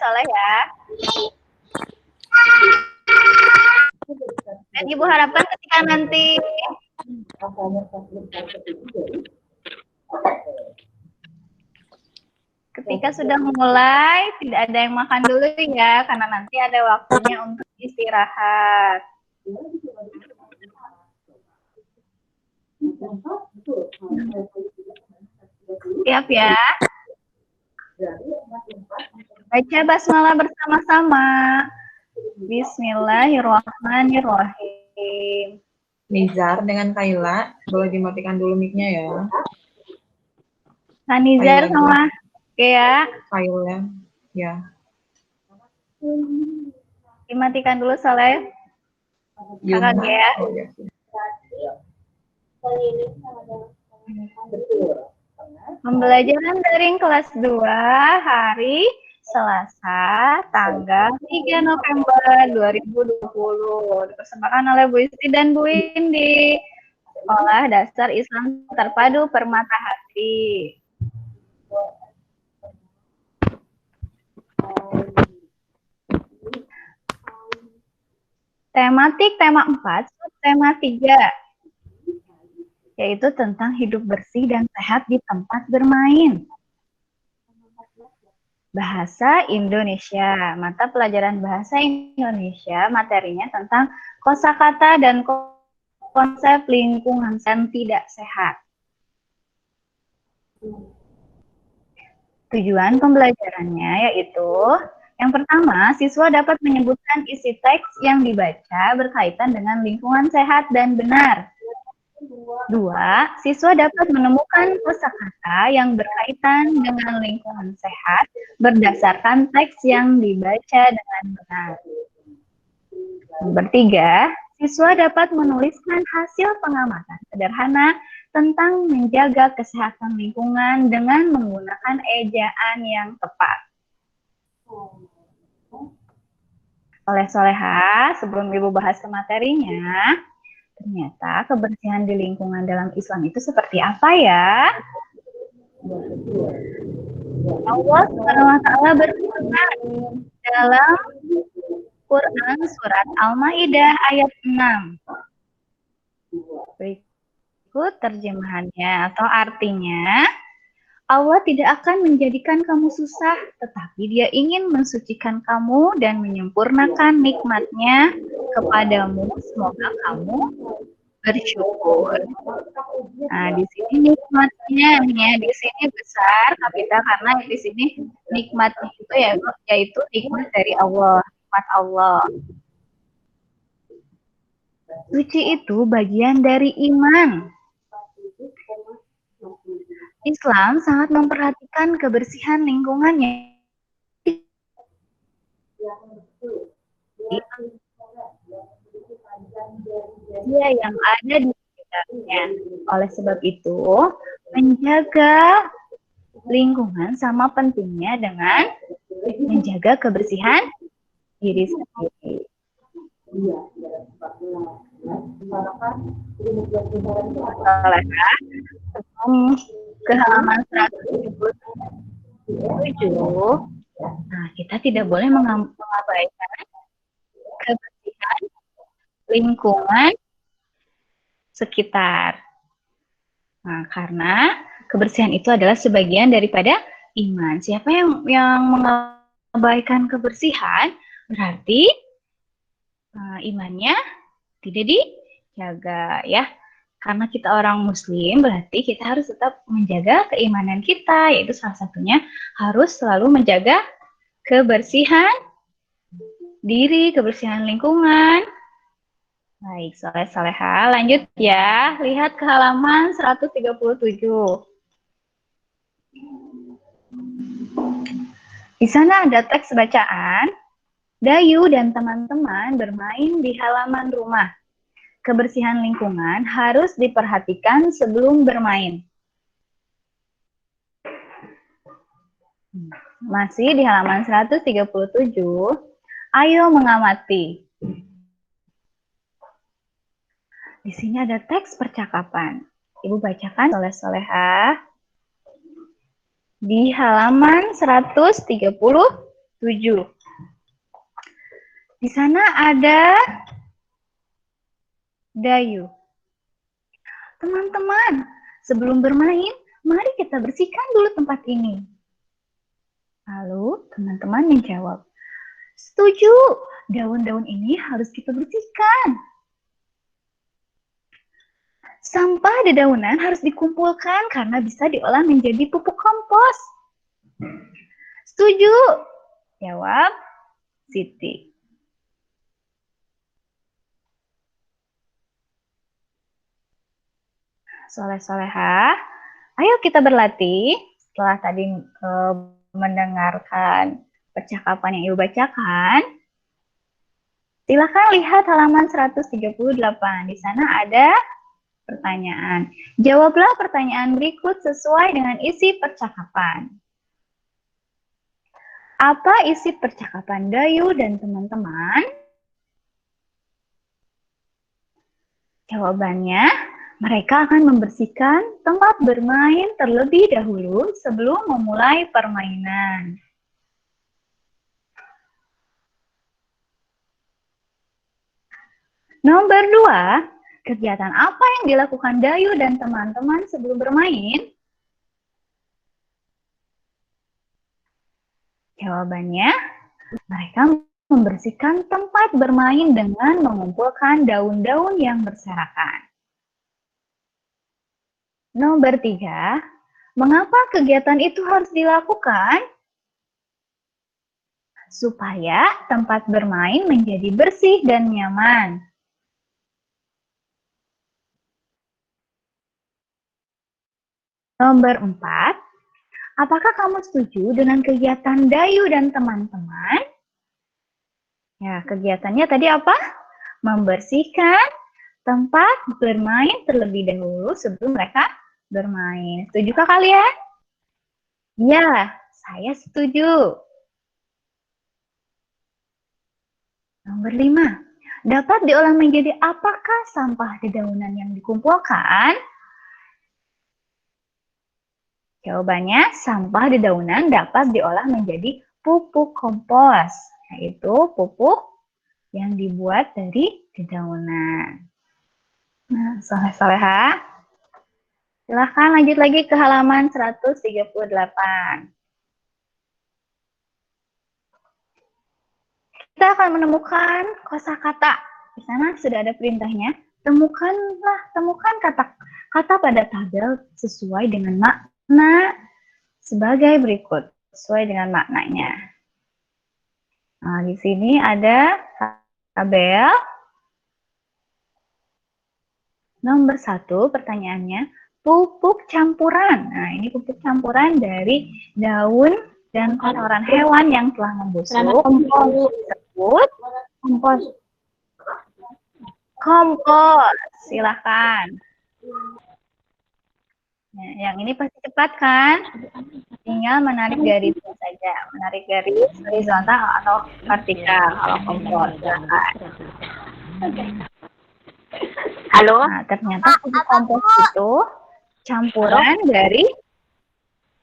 soleh ya. Dan Ibu harapkan ketika nanti sudah mulai, tidak ada yang makan dulu ya, karena nanti ada waktunya untuk istirahat. Siap ya? Baca basmalah bersama-sama. Bismillahirrahmanirrahim. Nizar dengan Kaila, boleh dimatikan dulu mic-nya ya. Nizar sama ya. Kaila, ya. Dimatikan dulu Soleh. Kakak ya. Pembelajaran daring kelas 2 hari Selasa tanggal 3 November 2020 dipersembahkan oleh Bu Isti dan Bu Indi, Sekolah Dasar Islam Terpadu Permata Hati. Tematik tema 4, tema 3, yaitu tentang hidup bersih dan sehat di tempat bermain. Bahasa Indonesia, mata pelajaran bahasa Indonesia, materinya tentang kosakata dan konsep lingkungan yang tidak sehat. Tujuan pembelajarannya yaitu yang pertama, siswa dapat menyebutkan isi teks yang dibaca berkaitan dengan lingkungan sehat dan benar. 2. Siswa dapat menemukan kosakata yang berkaitan dengan lingkungan sehat berdasarkan teks yang dibaca dengan benar. Nomor 3, siswa dapat menuliskan hasil pengamatan sederhana tentang menjaga kesehatan lingkungan dengan menggunakan ejaan yang tepat. Soleh-soleha, sebelum Ibu bahas ke materinya, ternyata kebersihan di lingkungan dalam Islam itu seperti apa ya? Allah SWT berfirman dalam Quran surat Al-Maidah ayat 6. Berikut terjemahannya atau artinya, Allah tidak akan menjadikan kamu susah, tetapi Dia ingin mensucikan kamu dan menyempurnakan nikmat-Nya kepadamu. Semoga kamu bersyukur. Nah, di sini nikmatnya ya, di sini besar kapital karena di sini nikmatnya itu yaitu nikmat dari Allah, nikmat Allah. Suci itu bagian dari iman. Islam sangat memperhatikan kebersihan lingkungannya. Dia yang ada di sekitarnya. Oleh sebab itu, menjaga lingkungan sama pentingnya dengan menjaga kebersihan diri sendiri. Ke halaman 177. Nah, kita tidak boleh mengabaikan kebersihan lingkungan sekitar. Nah, karena kebersihan itu adalah sebagian daripada iman. Siapa yang mengabaikan kebersihan, berarti imannya tidak dijaga ya. Karena kita orang muslim, berarti kita harus tetap menjaga keimanan kita, yaitu salah satunya harus selalu menjaga kebersihan diri, kebersihan lingkungan. Baik, soleh-soleha. Lanjut ya, lihat ke halaman 137. Di sana ada teks bacaan. Dayu dan teman-teman bermain di halaman rumah. Kebersihan lingkungan harus diperhatikan sebelum bermain. Masih di halaman 137, ayo mengamati. Di sini ada teks percakapan. Ibu bacakan soleh-soleha. Di halaman 137. 7. Di sana ada Dayu. Teman-teman, sebelum bermain, mari kita bersihkan dulu tempat ini. Lalu teman-teman menjawab, setuju, daun-daun ini harus kita bersihkan. Sampah dedaunan harus dikumpulkan karena bisa diolah menjadi pupuk kompos. Setuju, jawab Siti. Soleh-soleha, ayo kita berlatih. Setelah tadi mendengarkan percakapan yang Ibu bacakan, silakan lihat halaman 138. Di sana ada pertanyaan. Jawablah pertanyaan berikut sesuai dengan isi percakapan. Apa isi percakapan Dayu dan teman-teman? Jawabannya, mereka akan membersihkan tempat bermain terlebih dahulu sebelum memulai permainan. Nomor 2, kegiatan apa yang dilakukan Dayu dan teman-teman sebelum bermain? Jawabannya, mereka membersihkan tempat bermain dengan mengumpulkan daun-daun yang berserakan. Nomor 3, mengapa kegiatan itu harus dilakukan? Supaya tempat bermain menjadi bersih dan nyaman. Nomor 4, apakah kamu setuju dengan kegiatan Dayu dan teman-teman? Ya, kegiatannya tadi apa? Membersihkan tempat bermain terlebih dahulu sebelum mereka bermain. Setujukah kalian? Ya, saya setuju. Nomor 5, dapat diolah menjadi apakah sampah dedaunan yang dikumpulkan? Jawabannya, sampah dedaunan dapat diolah menjadi pupuk kompos, yaitu pupuk yang dibuat dari dedaunan. Nah, soleh-soleha, silahkan lanjut lagi ke halaman 138. Kita akan menemukan kosakata. Di sana sudah ada perintahnya. Temukan kata pada tabel sesuai dengan makna sebagai berikut, sesuai dengan maknanya. Nah, di sini ada tabel. Nomor 1, pertanyaannya, pupuk campuran. Nah, ini pupuk campuran dari daun dan kotoran hewan yang telah membusuk. Kompos. Kompos, silahkan. Nah, yang ini pasti cepat kan? Tinggal menarik garis saja. Menarik garis horizontal atau vertikal kalau kompos. Silahkan. Halo? Nah, ternyata pupuk kompos itu campuran dari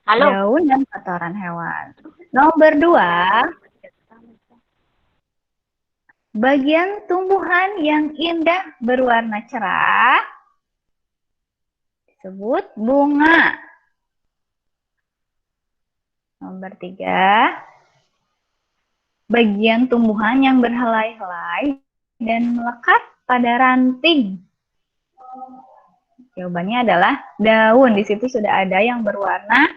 daun dan kotoran hewan. Nomor 2, bagian tumbuhan yang indah berwarna cerah disebut bunga. Nomor 3, bagian tumbuhan yang berhelai-helai dan melekat pada ranting. Jawabannya adalah daun. Di situ sudah ada yang berwarna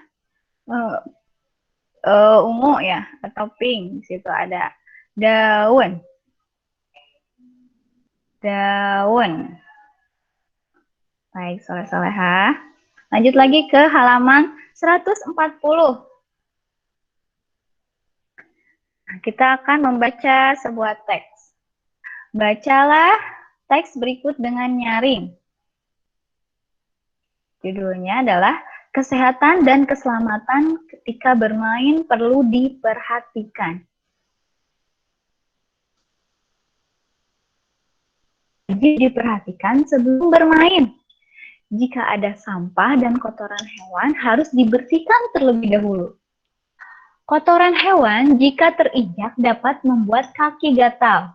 ungu ya, atau pink. Di situ ada daun. Daun. Baik, soleh-soleha. Lanjut lagi ke halaman 140. Nah, kita akan membaca sebuah teks. Bacalah teks berikut dengan nyaring. Judulnya adalah kesehatan dan keselamatan ketika bermain perlu diperhatikan. Jadi diperhatikan sebelum bermain. Jika ada sampah dan kotoran hewan harus dibersihkan terlebih dahulu. Kotoran hewan jika terinjak dapat membuat kaki gatal.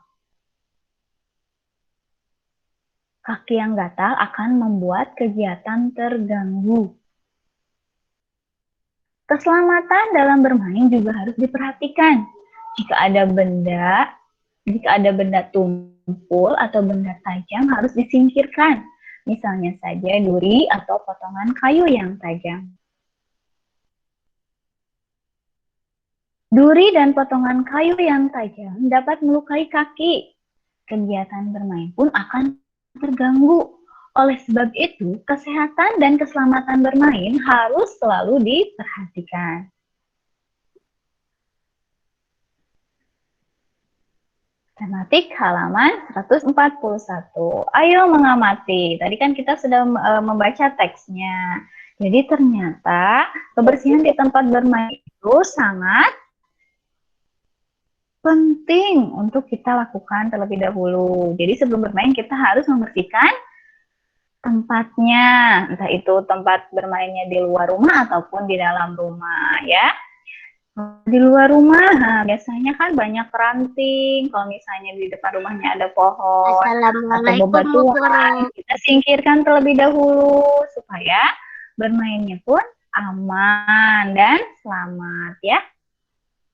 Kaki yang gatal akan membuat kegiatan terganggu. Keselamatan dalam bermain juga harus diperhatikan. Jika ada benda tumpul atau benda tajam harus disingkirkan. Misalnya saja duri atau potongan kayu yang tajam. Duri dan potongan kayu yang tajam dapat melukai kaki. Kegiatan bermain pun akan terganggu. Oleh sebab itu, kesehatan dan keselamatan bermain harus selalu diperhatikan. Tematik halaman 141. Ayo mengamati. Tadi kan kita sudah membaca teksnya. Jadi ternyata kebersihan di tempat bermain itu sangat penting untuk kita lakukan terlebih dahulu. Jadi sebelum bermain kita harus membersihkan tempatnya, entah itu tempat bermainnya di luar rumah ataupun di dalam rumah ya. Di luar rumah, nah, biasanya kan banyak ranting. Kalau misalnya di depan rumahnya ada pohon atau bebatuan, kita singkirkan terlebih dahulu supaya bermainnya pun aman dan selamat ya.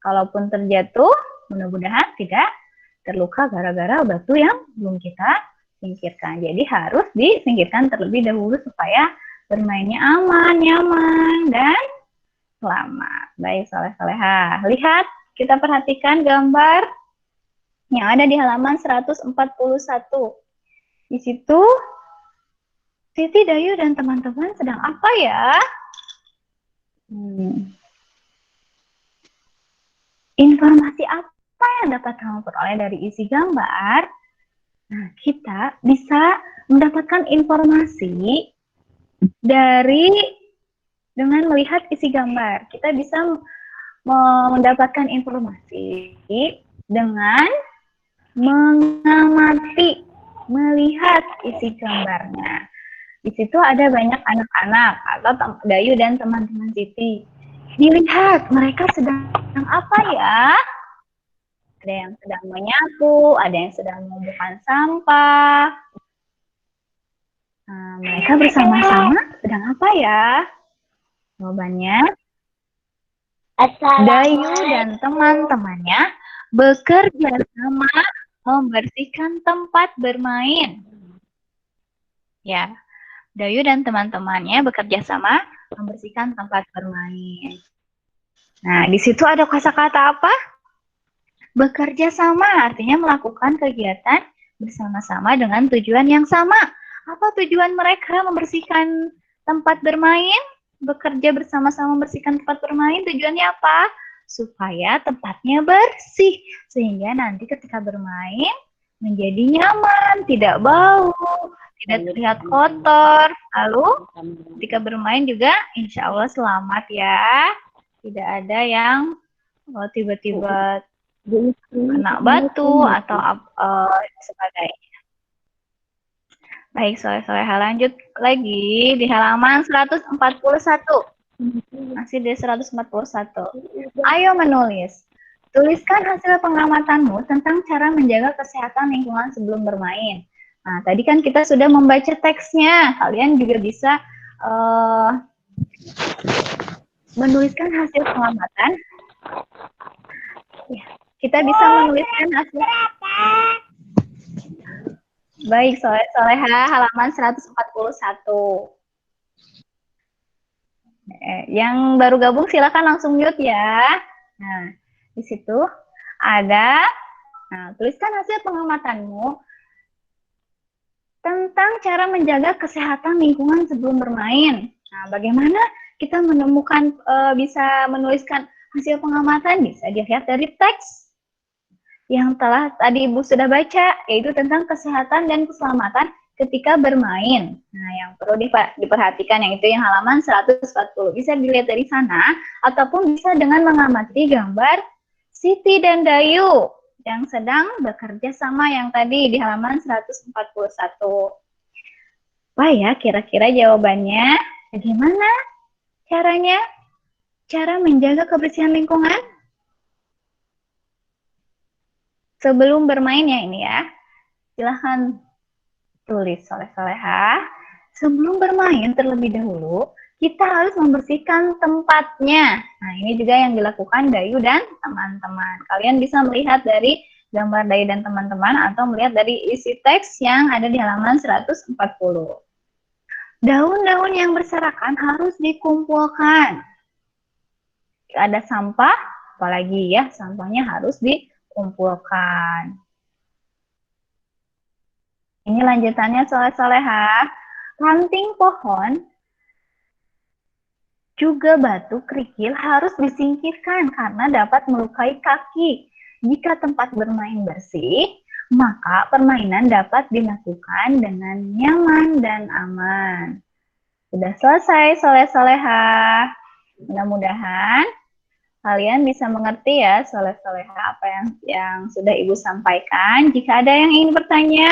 Kalaupun terjatuh, mudah-mudahan tidak terluka gara-gara batu yang belum kita singkirkan. Jadi harus disingkirkan terlebih dahulu supaya bermainnya aman, nyaman, dan selamat. Baik, soleh-soleha. Lihat, kita perhatikan gambar yang ada di halaman 141. Di situ, Siti, Dayu, dan teman-teman sedang apa ya? Informasi apa yang dapat kamu peroleh dari isi gambar? Nah, kita bisa mendapatkan informasi dengan melihat isi gambar. Kita bisa mendapatkan informasi dengan mengamati, melihat isi gambarnya. Di situ ada banyak anak-anak atau Dayu dan teman-teman Siti. Dilihat mereka sedang apa ya? Ada yang sedang menyapu, ada yang sedang mengumpulkan sampah. Nah, mereka bersama-sama sedang apa ya? Jawabannya, Dayu dan teman-temannya bekerja sama membersihkan tempat bermain. Ya, Dayu dan teman-temannya bekerja sama membersihkan tempat bermain. Nah, di situ ada kosakata apa? Bekerja sama, artinya melakukan kegiatan bersama-sama dengan tujuan yang sama. Apa tujuan mereka membersihkan tempat bermain? Bekerja bersama-sama membersihkan tempat bermain, tujuannya apa? Supaya tempatnya bersih, sehingga nanti ketika bermain menjadi nyaman, tidak bau, tidak terlihat kotor. Lalu ketika bermain juga insya Allah selamat ya. Tidak ada yang tiba-tiba kena batu atau sebagainya. Baik, soleh-soleha, lanjut lagi di halaman 141. Masih di 141. Ayo menulis. Tuliskan hasil pengamatanmu tentang cara menjaga kesehatan lingkungan sebelum bermain. Nah, tadi kan kita sudah membaca teksnya. Kalian juga bisa menuliskan hasil pengamatan. Ya, kita bisa menuliskan hasil. Baik, soleha halaman 141. Yang baru gabung silakan langsung mute ya. Nah, di situ ada, tuliskan hasil pengamatanmu tentang cara menjaga kesehatan lingkungan sebelum bermain. Nah, bagaimana kita menemukan, bisa menuliskan hasil pengamatan? Bisa dilihat dari teks yang telah tadi Ibu sudah baca, yaitu tentang kesehatan dan keselamatan ketika bermain. Nah, yang perlu diperhatikan yang itu yang halaman 140. Bisa dilihat dari sana, ataupun bisa dengan mengamati gambar Siti dan Dayu yang sedang bekerja sama yang tadi di halaman 141. Wah ya, kira-kira jawabannya bagaimana caranya? Cara menjaga kebersihan lingkungan? Sebelum bermain ya ini ya. Silahkan tulis soleh-soleha. Sebelum bermain terlebih dahulu, kita harus membersihkan tempatnya. Nah, ini juga yang dilakukan Dayu dan teman-teman. Kalian bisa melihat dari gambar Dayu dan teman-teman atau melihat dari isi teks yang ada di halaman 140. Daun-daun yang berserakan harus dikumpulkan. Ada sampah, apalagi ya, sampahnya harus dikumpulkan. Ini lanjutannya soleh-soleha. Ranting pohon juga batu kerikil harus disingkirkan karena dapat melukai kaki. Jika tempat bermain bersih, maka permainan dapat dilakukan dengan nyaman dan aman. Sudah selesai soleh-soleha. Mudah-mudahan kalian bisa mengerti ya soleh-soleha apa yang sudah Ibu sampaikan. Jika ada yang ingin bertanya,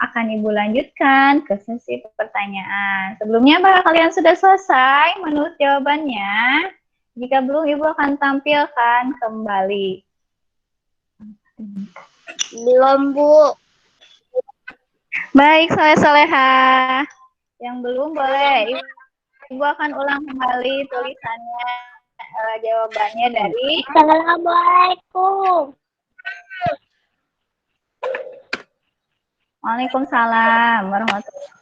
akan Ibu lanjutkan ke sesi pertanyaan. Sebelumnya, apakah kalian sudah selesai menulis jawabannya? Jika belum, Ibu akan tampilkan kembali. Belum, Bu. Baik, soleh-soleha. Yang belum boleh, Ibu akan ulang kembali tulisannya, jawabannya dari... Assalamualaikum. Waalaikumsalam warahmatullahi